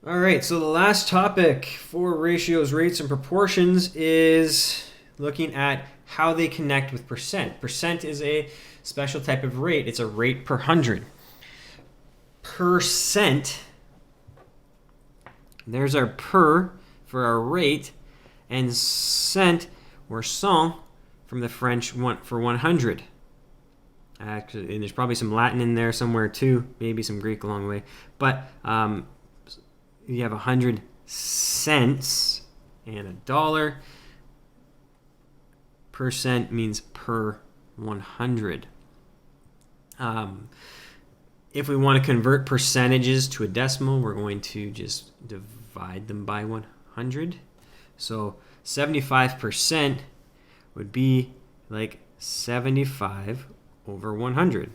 All right, so the last topic for ratios, rates, and proportions is looking at how they connect with percent. Percent is a special type of rate. It's a rate per hundred. Percent, there's our per for our rate, and cent or cent from the French for 100. Actually, and there's probably some Latin in there somewhere too, maybe some Greek along the way. But you have 100 cents and a dollar. Percent means per 100. If we want to convert percentages to a decimal, we're going to just divide them by 100. So 75% would be like 75 over 100.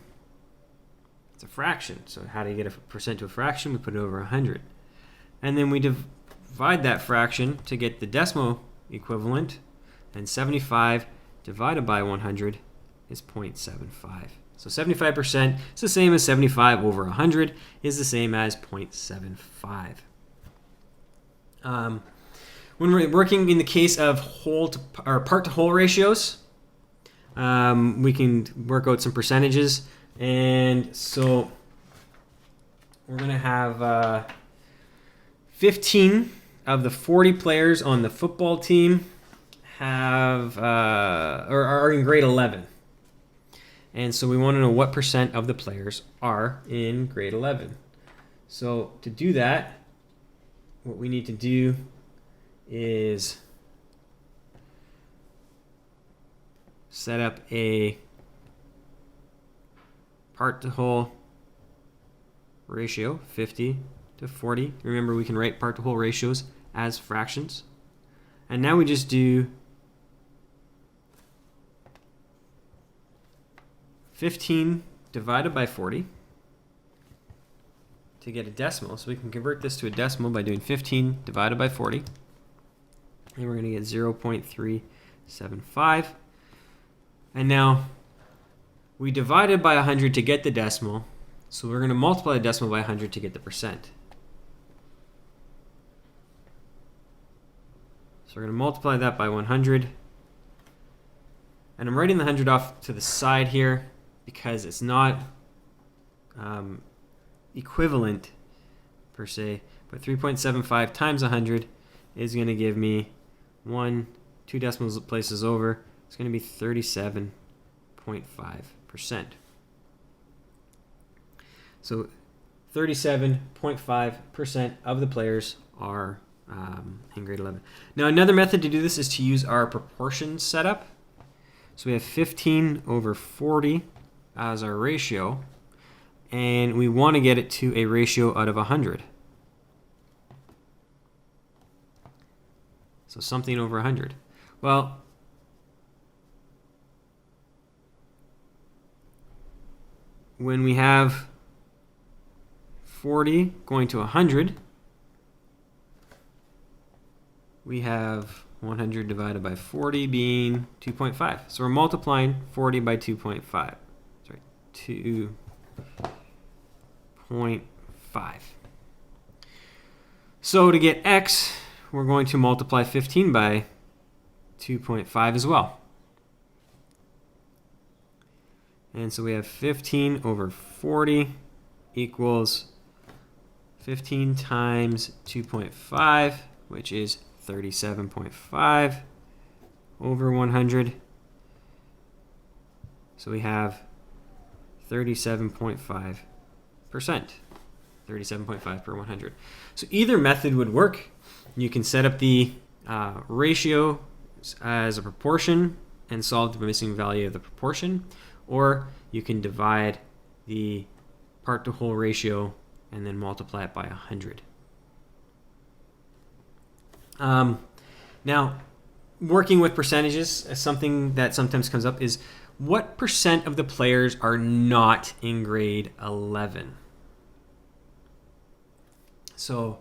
It's a fraction. So how do you get a percent to a fraction? We put it over 100. And then we divide that fraction to get the decimal equivalent. And 75 divided by 100 is 0.75. So 75% is the same as 75 over 100 is the same as 0.75. When we're working in the case of part-to-whole ratios, we can work out some percentages. And so we're going to have 15 of the 40 players on the football team are in grade 11. And so we want to know what percent of the players are in grade 11. So to do that, what we need to do is set up a part-to-whole ratio, 50 to 40. Remember, we can write part-to-whole ratios as fractions. And now we just do 15 divided by 40 to get a decimal. So we can convert this to a decimal by doing 15 divided by 40. And we're going to get 0.375. And now we divided by 100 to get the decimal. So we're going to multiply the decimal by 100 to get the percent. So we're going to multiply that by 100. And I'm writing the 100 off to the side here because it's not equivalent per se. But 3.75 times 100 is going to give me 2 decimal places over. It's going to be 37.5%. So 37.5% of the players are in grade 11. Now another method to do this is to use our proportion setup. So we have 15 over 40 as our ratio, and we want to get it to a ratio out of 100. So something over 100. Well, when we have 40 going to 100, we have 100 divided by 40 being 2.5. So we're multiplying 40 by 2.5. Sorry, 2.5. So to get x, we're going to multiply 15 by 2.5 as well. And so we have 15 over 40 equals 15 times 2.5, which is 37.5 over 100. So we have 37.5%. 37.5 per 100. So either method would work. You can set up the ratio as a proportion and solve the missing value of the proportion, or you can divide the part-to-whole ratio and then multiply it by 100. Now, working with percentages, something that sometimes comes up is what percent of the players are not in grade 11? So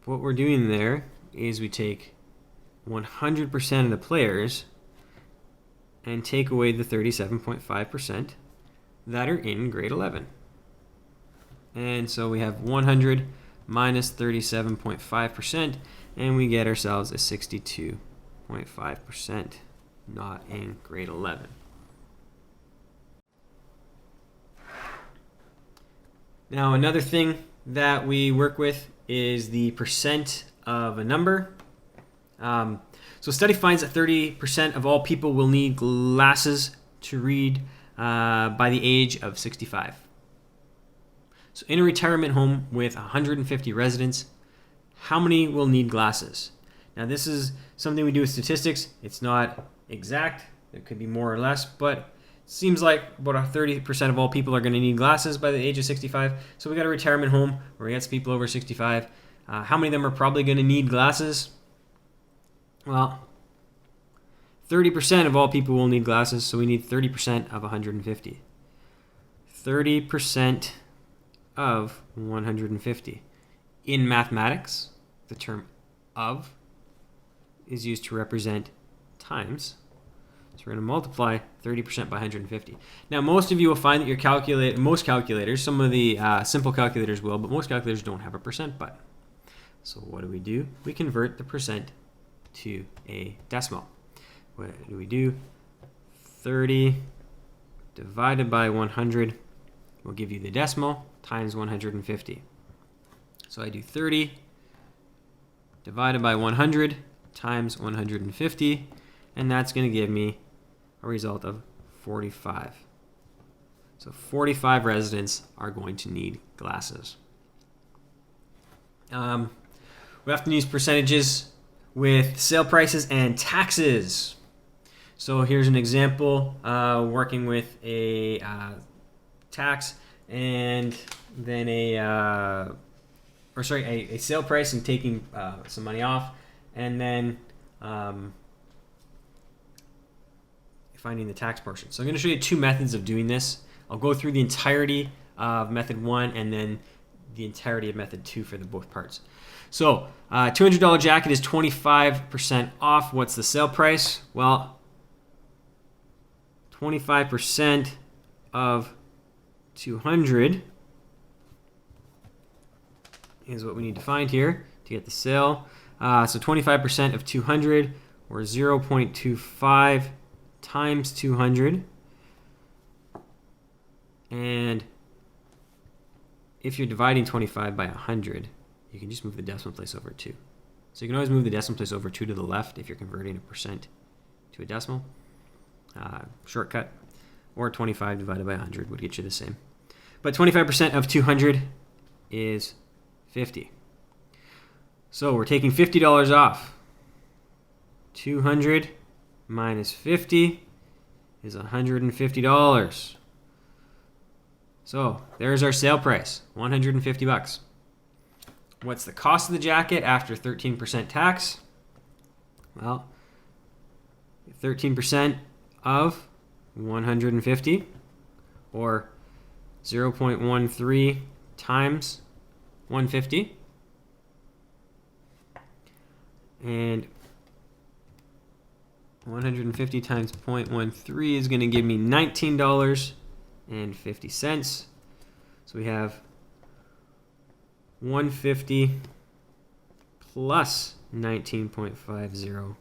what we're doing there is we take 100% of the players and take away the 37.5% that are in grade 11. And so we have 100 minus 37.5%, and we get ourselves a 62.5%, not in grade 11. Now, another thing that we work with is the percent of a number. So a study finds that 30% of all people will need glasses to read by the age of 65. So in a retirement home with 150 residents, how many will need glasses? Now, this is something we do with statistics. It's not exact. It could be more or less, but it seems like about 30% of all people are going to need glasses by the age of 65. So we got a retirement home where we got some people over 65. How many of them are probably going to need glasses? Well, 30% of all people will need glasses, so we need 30% of 150. 30% of 150. In mathematics, the term of is used to represent times. So we're going to multiply 30% by 150. Now, most of you will find that your most calculators, some of the simple calculators will, but most calculators don't have a percent button. So what do? We convert the percent to a decimal. What do? 30 divided by 100 will give you the decimal times 150. So I do 30 divided by 100 times 150, and that's going to give me a result of 45. So 45 residents are going to need glasses. We often use percentages with sale prices and taxes. So here's an example working with a tax and then a sale price and taking some money off, and then finding the tax portion. So I'm going to show you two methods of doing this. I'll go through the entirety of method 1 and then the entirety of method 2 for the both parts. So $200 jacket is 25% off. What's the sale price? Well, 25% of 200 is what we need to find here to get the sale. So 25% of 200, or 0.25 times 200. And if you're dividing 25 by 100, you can just move the decimal place over 2. So you can always move the decimal place over 2 to the left if you're converting a percent to a decimal. Shortcut. Or 25 divided by 100 would get you the same. But 25% of 200 is 50. So we're taking $50 off. 200 minus 50 is $150. So there's our sale price, $150. What's the cost of the jacket after 13% tax? Well, 13% of 150, or 0.13 times 150. And 150 times 0.13 is going to give me $19.50. So we have 150 plus 19.50,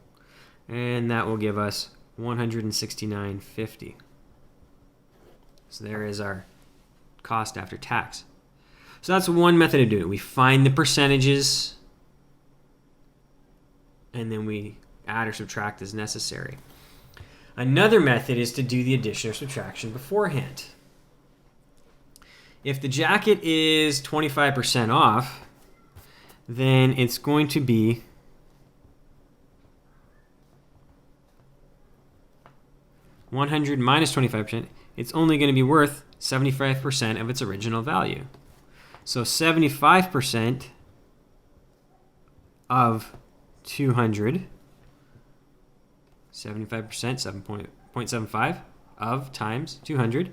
and that will give us $169.50. So there is our cost after tax. So that's one method of doing it. We find the percentages, and then we add or subtract as necessary. Another method is to do the addition or subtraction beforehand. If the jacket is 25% off, then it's going to be $100 minus 25%. It's only going to be worth 75% of its original value. So 75% of 200, 75%, 7.75 of times 200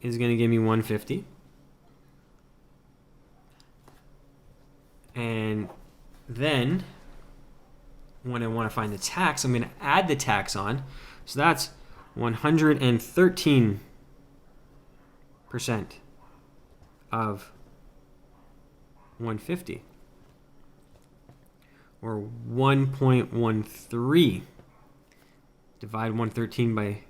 is going to give me 150. And then when I want to find the tax, I'm going to add the tax on. So that's 113% of 150, or 1.13. Divide 113 by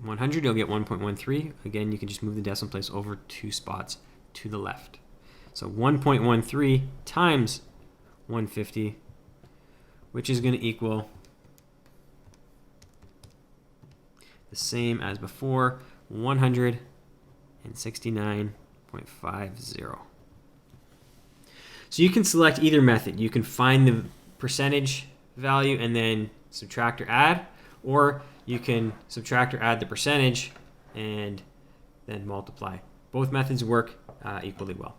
100, you'll get 1.13. Again, you can just move the decimal place over 2 spots to the left. So 1.13 times 150, which is going to equal the same as before, 169.50. So you can select either method. You can find the percentage value and then subtract or add, or you can subtract or add the percentage and then multiply. Both methods work equally well.